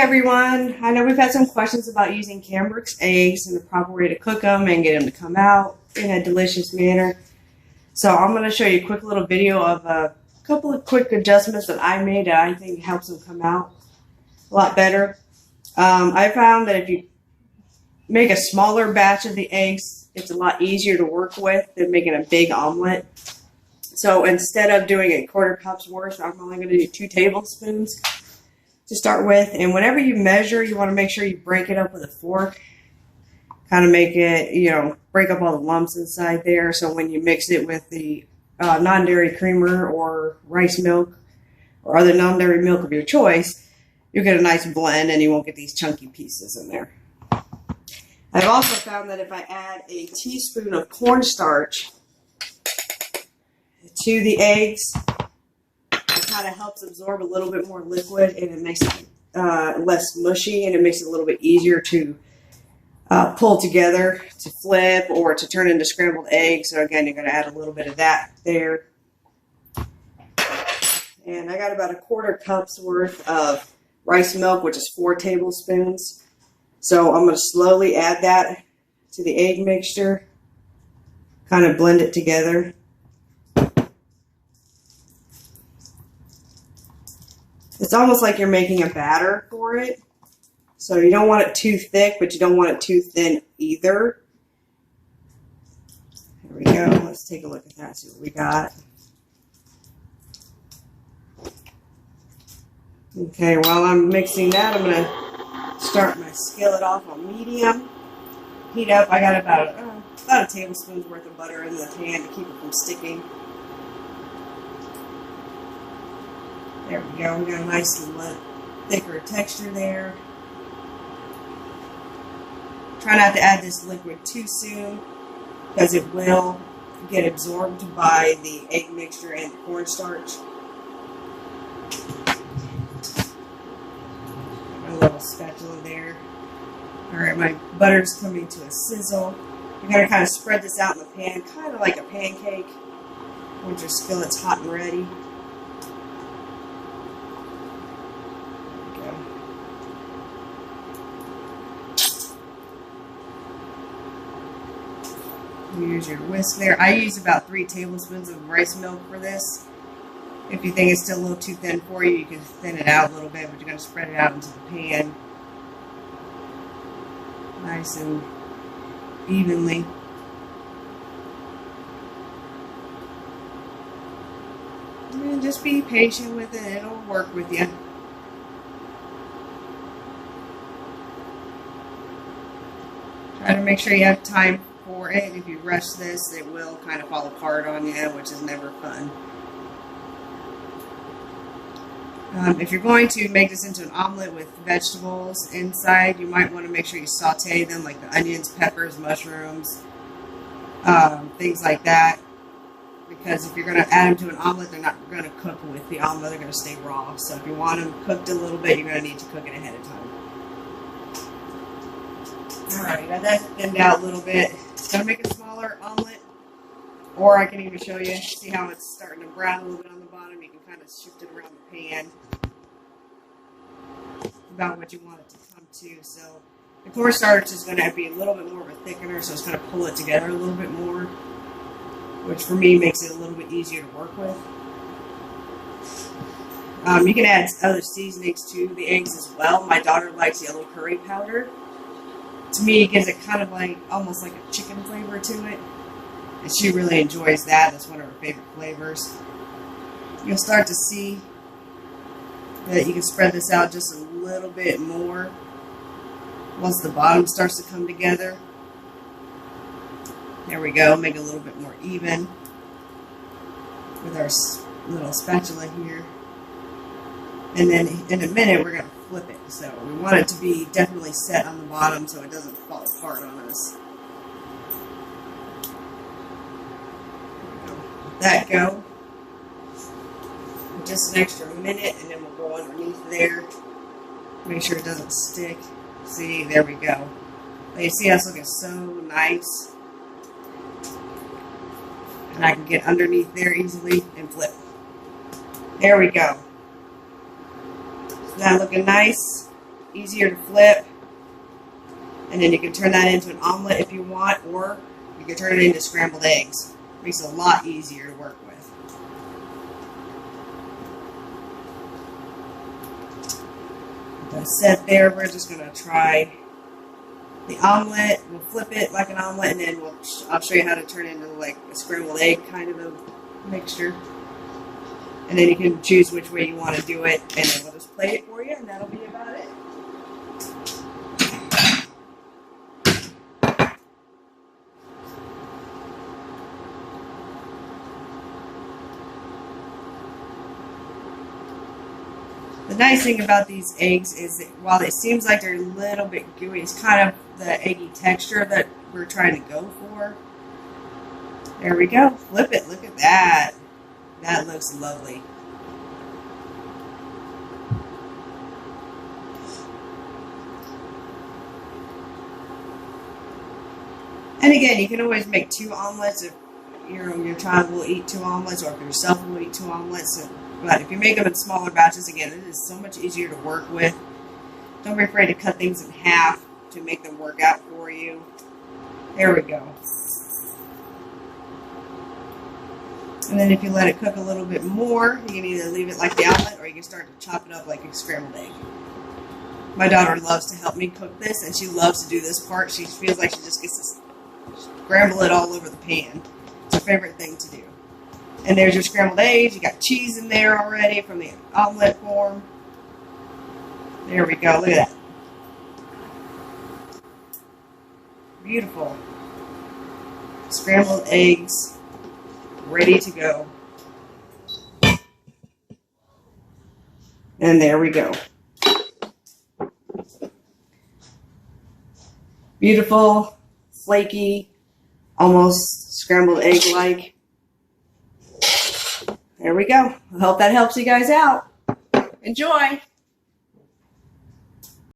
everyone. I know we've had some questions about using Cambrooke's eggs and the proper way to cook them and get them to come out in a delicious manner. So I'm going to show you a quick little video of a couple of quick adjustments that I made that I think helps them come out a lot better. I found that if you make a smaller batch of the eggs, it's a lot easier to work with than making a big omelet. So instead of doing a quarter cup's worth, I'm only going to do 2 tablespoons to start with. And whenever you measure, you want to make sure you break it up with a fork. Kind of make it, break up all the lumps inside there. So when you mix it with the non-dairy creamer or rice milk or other non-dairy milk of your choice, you'll get a nice blend and you won't get these chunky pieces in there. I've also found that if I add a teaspoon of cornstarch to the eggs, it kind of helps absorb a little bit more liquid and it makes it less mushy, and it makes it a little bit easier to pull together, to flip, or to turn into scrambled eggs. So again, you're going to add a little bit of that there. And I got about a quarter cup's worth of rice milk, which is 4 tablespoons. So I'm going to slowly add that to the egg mixture, kind of blend it together. It's almost like you're making a batter for it. So you don't want it too thick, but you don't want it too thin either. There we go. Let's take a look at that, see what we got. Okay, while I'm mixing that, I'm going to start my skillet off on medium. Heat up. I got about a tablespoon's worth of butter in the pan to keep it from sticking. There we go. We got a nice thicker texture there. Try not to add this liquid too soon because it will get absorbed by the egg mixture and the cornstarch. A little spatula there. Alright, my butter's coming to a sizzle. You're going to kind of spread this out in the pan, kind of like a pancake, once your skillet's hot and ready. Use your whisk there. I use about 3 tablespoons of rice milk for this. If you think it's still a little too thin for you, you can thin it out a little bit, but you're going to spread it out into the pan nice and evenly. And just be patient with it. It'll work with you. Try to make sure you have time for it. If you rush this, it will kind of fall apart on you, which is never fun. If you're going to make this into an omelet with vegetables inside, you might want to make sure you saute them, like the onions, peppers, mushrooms, things like that. Because if you're going to add them to an omelet, they're not going to cook with the omelet. They're going to stay raw. So if you want them cooked a little bit, you're going to need to cook it ahead of time. Alright, got that thinned out a little bit. It's going to make a smaller omelet. Or I can even show you, see how it's starting to brown a little bit on the bottom. You can kind of shift it around the pan. About what you want it to come to. So the cornstarch is going to be a little bit more of a thickener, so it's going to pull it together a little bit more, which for me makes it a little bit easier to work with. You can add other seasonings to the eggs as well. My daughter likes yellow curry powder. To me, it gives it kind of like, almost like a chicken flavor to it. And she really enjoys that. That's one of her favorite flavors. You'll start to see that you can spread this out just a little bit more once the bottom starts to come together. There we go. Make it a little bit more even with our little spatula here. And then in a minute, we're going to flip it. So we want it to be definitely set on the bottom so it doesn't fall apart on us. Let that go. Just an extra minute, and then we'll go underneath there. Make sure it doesn't stick. See, there we go. You see how it's looking so nice. And I can get underneath there easily and flip. There we go. Isn't that looking nice? easier to flip. And then you can turn that into an omelet if you want, or you can turn it into scrambled eggs. Makes it a lot easier to work with. That's set there. We're just going to try the omelet. We'll flip it like an omelet, and then I'll show you how to turn it into like a scrambled egg kind of a mixture. And then you can choose which way you want to do it, and then we'll just plate it for you, and that'll be about it. The nice thing about these eggs is that while it seems like they're a little bit gooey, it's kind of the eggy texture that we're trying to go for. There we go. Flip it. Look at that. That looks lovely. And again, you can always make 2 omelets if your child will eat 2 omelets, or if yourself will eat 2 omelets. But if you make them in smaller batches, again, it is so much easier to work with. Don't be afraid to cut things in half to make them work out for you. There we go. And then if you let it cook a little bit more, you can either leave it like the omelet, or you can start to chop it up like a scrambled egg. My daughter loves to help me cook this, and she loves to do this part. She feels like she just gets to scramble it all over the pan. It's her favorite thing to do. And there's your scrambled eggs. You got cheese in there already from the omelet form. There we go. Look at that. Beautiful. Scrambled eggs ready to go. And there we go. Beautiful, flaky, almost scrambled egg-like. There we go. I hope that helps you guys out. Enjoy.